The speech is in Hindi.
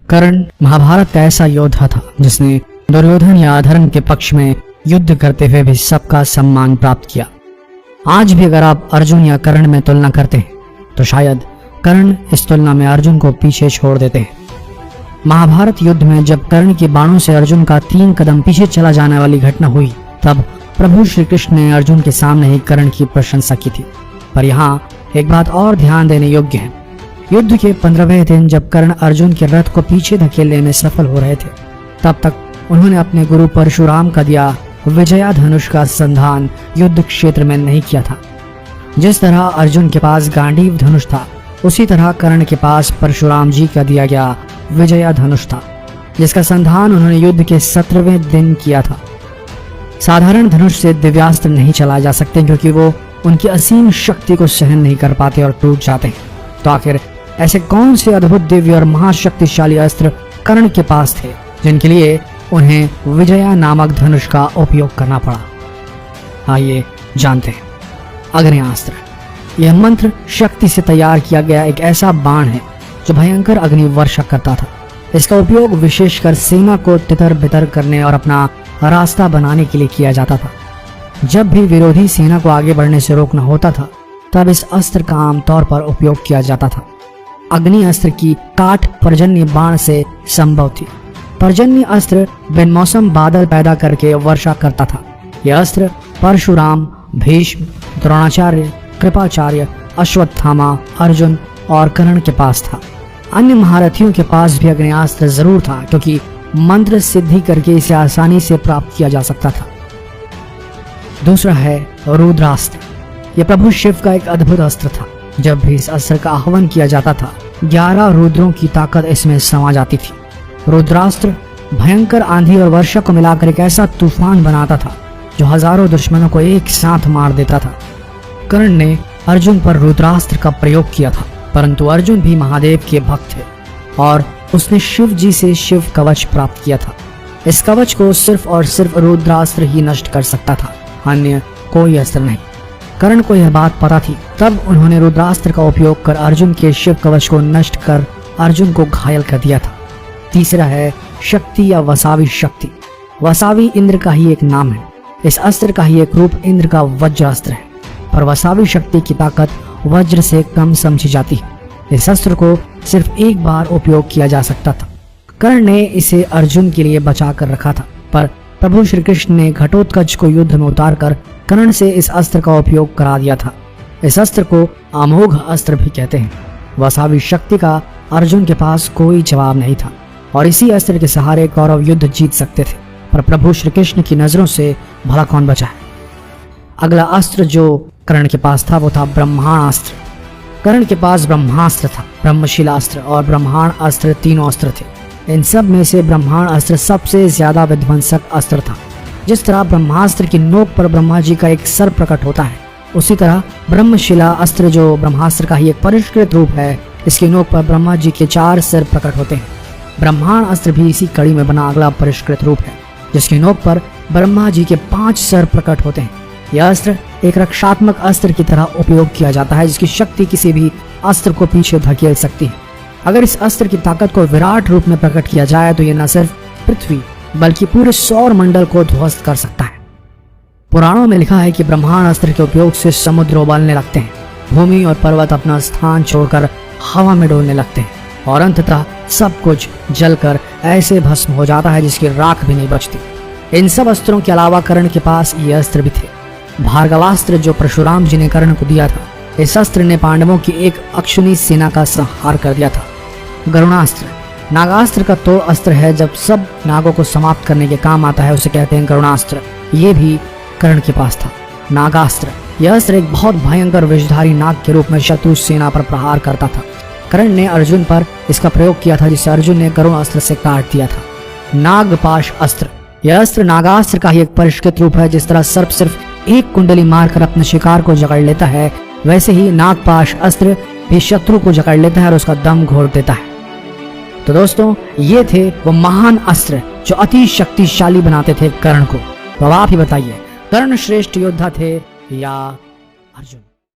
कर्ण महाभारत का ऐसा योद्धा था जिसने दुर्योधन या अधर्म के पक्ष में युद्ध करते हुए भी सबका सम्मान प्राप्त किया। आज भी अगर आप अर्जुन या कर्ण में तुलना करते हैं तो शायद कर्ण इस तुलना में अर्जुन को पीछे छोड़ देते हैं। महाभारत युद्ध में जब कर्ण के बाणों से अर्जुन का 3 कदम पीछे चला जाने वाली घटना हुई, तब प्रभु श्री कृष्ण ने अर्जुन के सामने ही कर्ण की प्रशंसा की थी। पर यहाँ एक बात और ध्यान देने योग्य है। युद्ध के 15वें दिन जब कर्ण अर्जुन के रथ को पीछे धकेलने में सफल हो रहे थे, तब तक उन्होंने अपने गुरु परशुराम का दिया विजया धनुष का संधान युद्ध क्षेत्र में नहीं किया था। जिस तरह अर्जुन के पास गांडीव धनुष था, उसी तरह कर्ण के पास परशुराम जी का दिया गया विजया धनुष था, जिसका संधान उन्होंने युद्ध के 17वें दिन किया था। साधारण धनुष से दिव्यास्त्र नहीं चलाए जा सकते क्योंकि वो उनकी असीम शक्ति को सहन नहीं कर पाते और टूट जाते हैं। तो आखिर ऐसे कौन से अद्भुत दिव्य और महाशक्तिशाली अस्त्र कर्ण के पास थे जिनके लिए उन्हें विजया नामक धनुष का उपयोग करना पड़ा? आइए जानते हैं। अग्नियास्त्र। यह मंत्र शक्ति से तैयार किया गया एक ऐसा बाण है जो भयंकर अग्नि वर्षा करता था। इसका उपयोग विशेषकर सेना को तितर बितर करने और अपना रास्ता बनाने के लिए किया जाता था। जब भी विरोधी सेना को आगे बढ़ने से रोकना होता था, तब इस अस्त्र का आमतौर पर उपयोग किया जाता था। अग्नि अस्त्र की काट पर्जन्य बाण से संभव थी। पर्जन्य अस्त्र बिन मौसम बादल पैदा करके वर्षा करता था। यह अस्त्र परशुराम, भीष्म, द्रोणाचार्य, कृपाचार्य, अश्वत्थामा, अर्जुन और कर्ण के पास था। अन्य महारथियों के पास भी अग्नियास्त्र जरूर था क्योंकि मंत्र सिद्धि करके इसे आसानी से प्राप्त किया जा सकता था। दूसरा है रुद्रास्त्र। यह प्रभु शिव का एक अद्भुत अस्त्र था। जब भी इस अस्त्र का आह्वान किया जाता था, 11 रुद्रों की ताकत इसमें समा जाती थी। रुद्रास्त्र भयंकर आंधी और वर्षा को मिलाकर एक ऐसा तूफान बनाता था जो हजारों दुश्मनों को एक साथ मार देता था। कर्ण ने अर्जुन पर रुद्रास्त्र का प्रयोग किया था, परंतु अर्जुन भी महादेव के भक्त थे और उसने शिव जी से शिव कवच प्राप्त किया था। इस कवच को सिर्फ और सिर्फ रुद्रास्त्र ही नष्ट कर सकता था, अन्य कोई अस्त्र नहीं। कर्ण को यह बात पता थी, तब उन्होंने रुद्रास्त्र का उपयोग कर अर्जुन के शिव कवच को नष्ट कर अर्जुन को घायल कर दिया था। तीसरा है शक्ति या वसावी शक्ति। वसावी इंद्र का ही एक नाम है। इस अस्त्र का ही एक रूप इंद्र का वज्र अस्त्र है, पर वसावी शक्ति की ताकत वज्र से कम समझी जाती है। इस अस्त्र को सिर्फ एक बार उपयोग किया जा सकता था। कर्ण ने इसे अर्जुन के लिए बचा कर रखा था, पर प्रभु श्री कृष्ण ने घटोत्कच को युद्ध में उतारकर कर्ण से इस अस्त्र का उपयोग करा दिया था। इस अस्त्र को अमोघ अस्त्र भी कहते हैं। वसावी शक्ति का अर्जुन के पास कोई जवाब नहीं था और इसी अस्त्र के सहारे कौरव युद्ध जीत सकते थे, पर प्रभु श्री कृष्ण की नजरों से भला कौन बचा है? अगला अस्त्र जो कर्ण के पास था वो था ब्रह्मास्त्र। कर्ण के पास ब्रह्मास्त्र था, ब्रह्मशिलास्त्र और ब्रह्माण अस्त्र तीनों अस्त्र थे। इन सब में से ब्रह्माण अस्त्र सबसे ज्यादा विध्वंसक अस्त्र था। जिस तरह ब्रह्मास्त्र की नोक पर ब्रह्मा जी का एक सर प्रकट होता है, उसी तरह ब्रह्मशिला अस्त्र जो ब्रह्मास्त्र का ही एक परिष्कृत रूप है, इसकी नोक पर ब्रह्मा जी के 4 सिर प्रकट होते हैं। ब्रह्माण अस्त्र भी इसी कड़ी में बना अगला परिष्कृत रूप है, जिसकी नोक पर ब्रह्मा जी के 5 सिर प्रकट होते हैं। यह अस्त्र एक रक्षात्मक अस्त्र की तरह उपयोग किया जाता है, जिसकी शक्ति किसी भी अस्त्र को पीछे धकेल सकती है। अगर इस अस्त्र की ताकत को विराट रूप में प्रकट किया जाए तो यह न सिर्फ पृथ्वी बल्कि पूरे सौर मंडल को ध्वस्त कर सकता है। पुराणों में लिखा है कि ब्रह्माण अस्त्र के उपयोग से समुद्र उबालने लगते हैं, भूमि और पर्वत अपना स्थान छोड़कर हवा में डोलने लगते हैं और अंततः सब कुछ जलकर ऐसे भस्म हो जाता है जिसकी राख भी नहीं बचती। इन सब अस्त्रों के अलावा कर्ण के पास ये अस्त्र भी थे। भार्गवास्त्र जो परशुराम जी ने कर्ण को दिया था, इस अस्त्र ने पांडवों की एक अक्षुणी सेना का संहार कर दिया था। गरुणास्त्र नागास्त्र का तो अस्त्र है, जब सब नागों को समाप्त करने के काम आता है उसे कहते हैं गरुणास्त्र। ये भी कर्ण के पास था। नागास्त्र यह अस्त्र एक बहुत भयंकर विषधारी नाग के रूप में शत्रु सेना पर प्रहार करता था। कर्ण ने अर्जुन पर इसका प्रयोग किया था, जिसे अर्जुन ने गरुण अस्त्र से काट दिया था। नागपाश अस्त्र यह अस्त्र नागास्त्र का ही एक परिष्कृत रूप है। जिस तरह सर्प सिर्फ एक कुंडली मारकर अपने शिकार को जकड़ लेता है, वैसे ही नागपाश अस्त्र भी शत्रु को जकड़ लेता है और उसका दम घोट देता है। तो दोस्तों, ये थे वो महान अस्त्र जो अति शक्तिशाली बनाते थे कर्ण को। तो आप ही बताइए, कर्ण श्रेष्ठ योद्धा थे या अर्जुन?